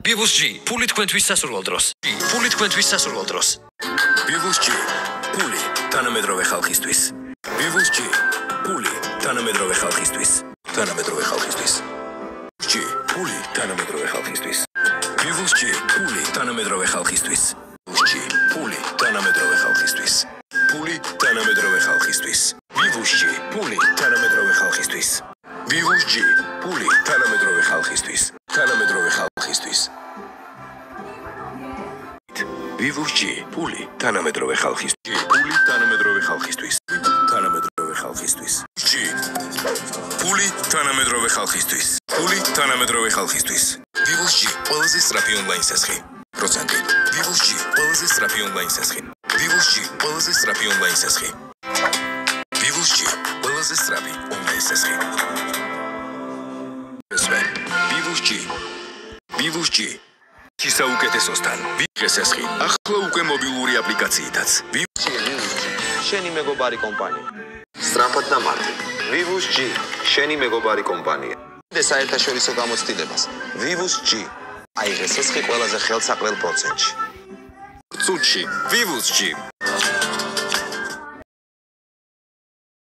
Vivus G, puli თქვენთვის სასურველ დროს. Puli თქვენთვის სასურველ დროს. Vivus G, puli თანამედროვე ხალხისთვის. Vivus G, puli თანამედროვე ხალხისთვის. თანამედროვე ხალხისთვის. G, puli თანამედროვე ხალხისთვის. Vivus G, puli თანამედროვე ხალხისთვის. G, puli თანამედროვე ხალხისთვის. Puli თანამედროვე ხალხისთვის. Vivus G, puli თანამედროვე ხალხისთვის. Vivus G, puli თანამედროვე ხალხისთვის. თანამედროვე ხალხისთვის. Vivus G, puli თანამედროვე ხალხისთვის. Puli თანამედროვე ხალხისთვის. თანამედროვე ხალხისთვის. G, puli თანამედროვე ხალხისთვის. Puli თანამედროვე ხალხისთვის. Vivus G, ყველაზე სწრაფი ონლაინ სასხი. პროცენტი. Vivus G, ყველაზე სწრაფი ონლაინ სასხი. Vivus G, ყველაზე სწრაფი ონლაინ სასხი. Vivus G, ყველაზე სწრაფი ონლაინ სასხი. Vivus G, Vivus G. Საუკეთესოსთან. ვიღეს ესხი. ახლა უკვე მობილური აპლიკაციითაც. Vivus G, შენი მეგობარი კომპანია. სწრაფად და მარტივ. Vivus G, შენი მეგობარი კომპანია. და საერთაშორისო გამოცდილებას. Vivus G. აიღეს ესხი ყველაზე ხელსაყრელ პროცენტში. წუთში. Vivus G.